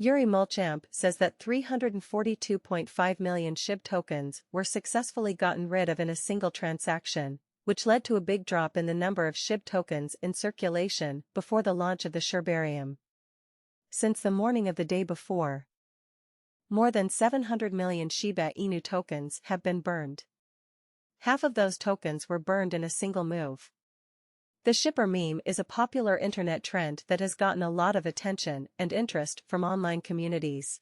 Yuri Mulchamp says that 342.5 million SHIB tokens were successfully gotten rid of in a single transaction, which led to a big drop in the number of SHIB tokens in circulation before the launch of the Sherbarium. Since the morning of the day before, more than 700 million Shiba Inu tokens have been burned. Half of those tokens were burned in a single move. The shipper meme is a popular internet trend that has gotten a lot of attention and interest from online communities.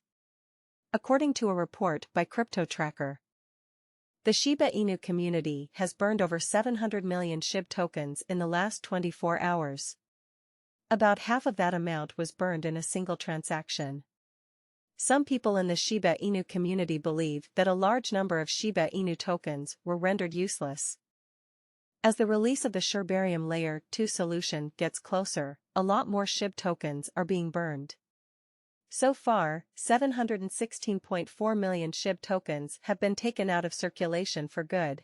According to a report by Crypto Tracker, the Shiba Inu community has burned over 700 million SHIB tokens in the last 24 hours. About half of that amount was burned in a single transaction. Some people in the Shiba Inu community believe that a large number of Shiba Inu tokens were rendered useless. As the release of the Sherbarium Layer 2 solution gets closer, a lot more SHIB tokens are being burned. So far, 716.4 million SHIB tokens have been taken out of circulation for good.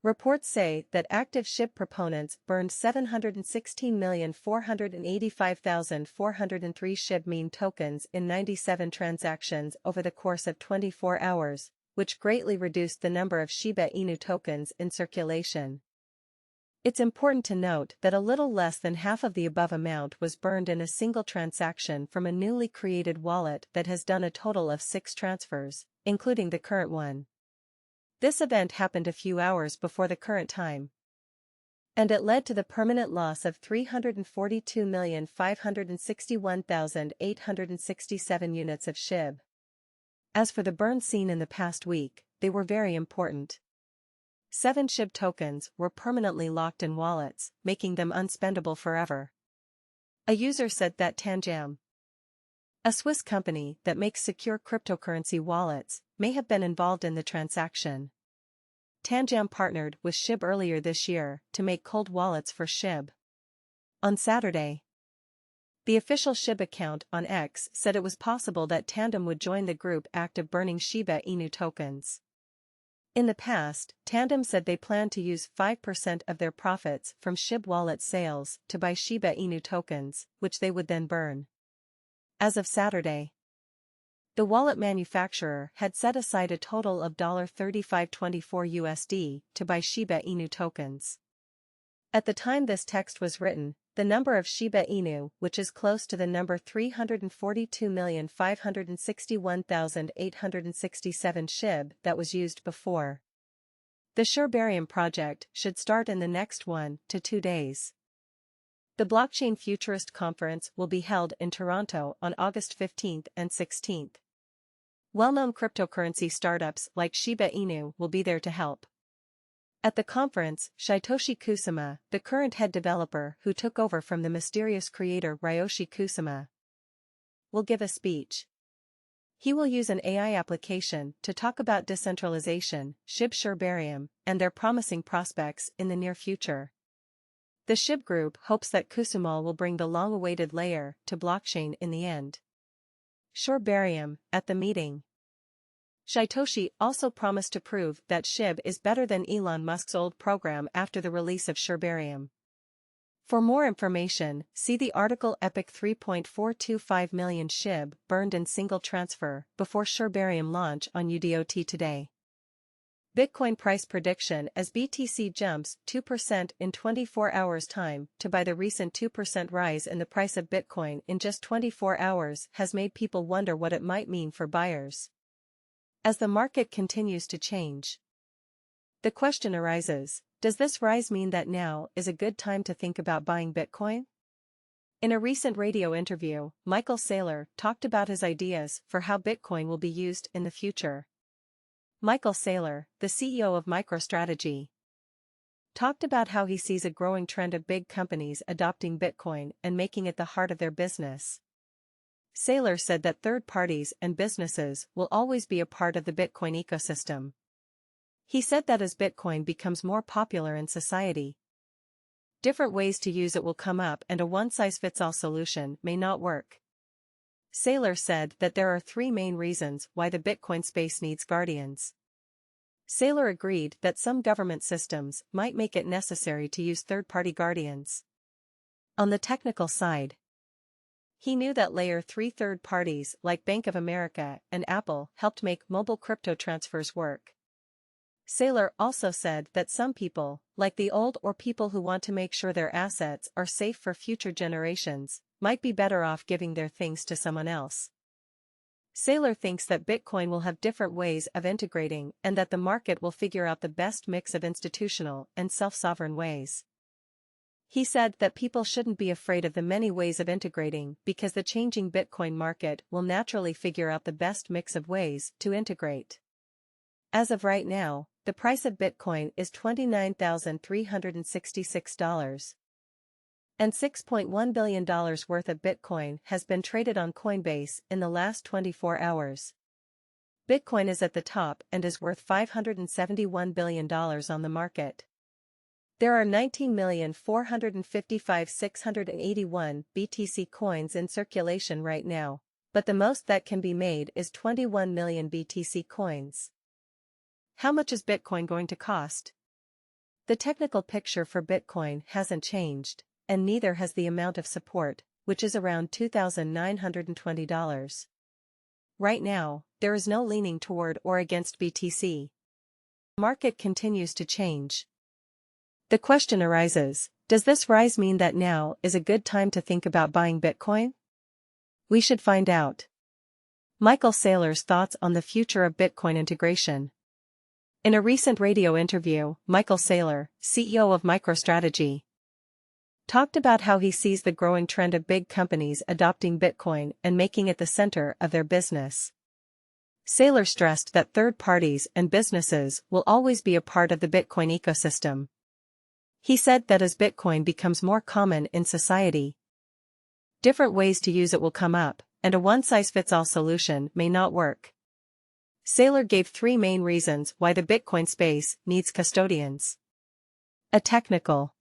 Reports say that active SHIB proponents burned 716,485,403 SHIB meme tokens in 97 transactions over the course of 24 hours, which greatly reduced the number of Shiba Inu tokens in circulation. It's important to note that a little less than half of the above amount was burned in a single transaction from a newly created wallet that has done a total of 6 transfers, including the current one. This event happened a few hours before the current time, and it led to the permanent loss of 342,561,867 units of SHIB. As for the burns seen in the past week, they were very important. 7 SHIB tokens were permanently locked in wallets, making them unspendable forever. A user said that Tangam, a Swiss company that makes secure cryptocurrency wallets, may have been involved in the transaction. Tangam partnered with SHIB earlier this year to make cold wallets for SHIB. On Saturday, the official SHIB account on X said it was possible that Tandem would join the group active burning Shiba Inu tokens. In the past, Tandem said they planned to use 5% of their profits from SHIB wallet sales to buy Shiba Inu tokens, which they would then burn. As of Saturday, the wallet manufacturer had set aside a total of $35.24 USD to buy Shiba Inu tokens. At the time this text was written, the number of Shiba Inu, which is close to the number 342,561,867 SHIB that was used before. The Sherbarium project should start in the next 1 to 2 days. The Blockchain Futurist Conference will be held in Toronto on August 15th and 16th. Well-known cryptocurrency startups like Shiba Inu will be there to help. At the conference, Satoshi Kusama, the current head developer who took over from the mysterious creator Ryoshi Kusama, will give a speech. He will use an AI application to talk about decentralization, SHIB Sherbarium, and their promising prospects in the near future. The SHIB group hopes that Kusama will bring the long-awaited layer to blockchain in the end. Sherbarium, at the meeting, Satoshi also promised to prove that SHIB is better than Elon Musk's old program after the release of Sherbarium. For more information, see the article Epic 3.425 million SHIB burned in single transfer before Sherbarium launch on UDOT today. Bitcoin price prediction as BTC jumps 2% in 24 hours time to buy the recent 2% rise in the price of Bitcoin in just 24 hours has made people wonder what it might mean for buyers. As the market continues to change, the question arises, does this rise mean that now is a good time to think about buying Bitcoin? In a recent radio interview, Michael Saylor talked about his ideas for how Bitcoin will be used in the future. Michael Saylor, the CEO of MicroStrategy, talked about how he sees a growing trend of big companies adopting Bitcoin and making it the heart of their business. Saylor said that third parties and businesses will always be a part of the Bitcoin ecosystem. He said that as Bitcoin becomes more popular in society, different ways to use it will come up and a one-size-fits-all solution may not work. Saylor said that there are 3 main reasons why the Bitcoin space needs guardians. Saylor agreed that some government systems might make it necessary to use third-party guardians. On the technical side, He knew that Layer 3 third parties like Bank of America and Apple helped make mobile crypto transfers work. Saylor also said that some people, like the old or people who want to make sure their assets are safe for future generations, might be better off giving their things to someone else. Saylor thinks that Bitcoin will have different ways of integrating and that the market will figure out the best mix of institutional and self-sovereign ways. He said that people shouldn't be afraid of the many ways of integrating because the changing Bitcoin market will naturally figure out the best mix of ways to integrate. As of right now, the price of Bitcoin is $29,366. And $6.1 billion worth of Bitcoin has been traded on Coinbase in the last 24 hours. Bitcoin is at the top and is worth $571 billion on the market. There are 19,455,681 BTC coins in circulation right now, but the most that can be made is 21 million BTC coins. How much is Bitcoin going to cost? The technical picture for Bitcoin hasn't changed, and neither has the amount of support, which is around $2,920. Right now, there is no leaning toward or against BTC. The market continues to change. The question arises, does this rise mean that now is a good time to think about buying Bitcoin? We should find out. Michael Saylor's thoughts on the future of Bitcoin integration. In a recent radio interview, Michael Saylor, CEO of MicroStrategy, talked about how he sees the growing trend of big companies adopting Bitcoin and making it the center of their business. Saylor stressed that third parties and businesses will always be a part of the Bitcoin ecosystem. He said that as Bitcoin becomes more common in society, different ways to use it will come up, and a one-size-fits-all solution may not work. Saylor gave three main reasons why the Bitcoin space needs custodians: a technical,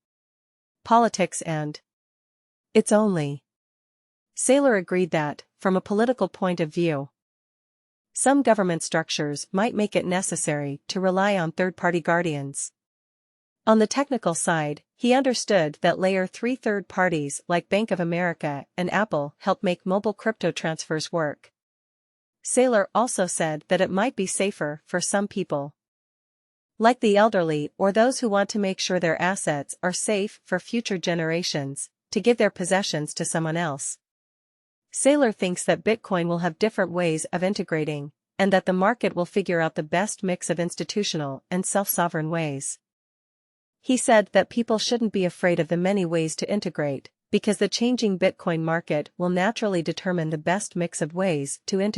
politics, and it's only. Saylor agreed that, from a political point of view, some government structures might make it necessary to rely on third-party guardians. On the technical side, he understood that Layer 3 third parties like Bank of America and Apple help make mobile crypto transfers work. Saylor also said that it might be safer for some people, like the elderly or those who want to make sure their assets are safe for future generations, to give their possessions to someone else. Saylor thinks that Bitcoin will have different ways of integrating, and that the market will figure out the best mix of institutional and self-sovereign ways. He said that people shouldn't be afraid of the many ways to integrate, because the changing Bitcoin market will naturally determine the best mix of ways to integrate.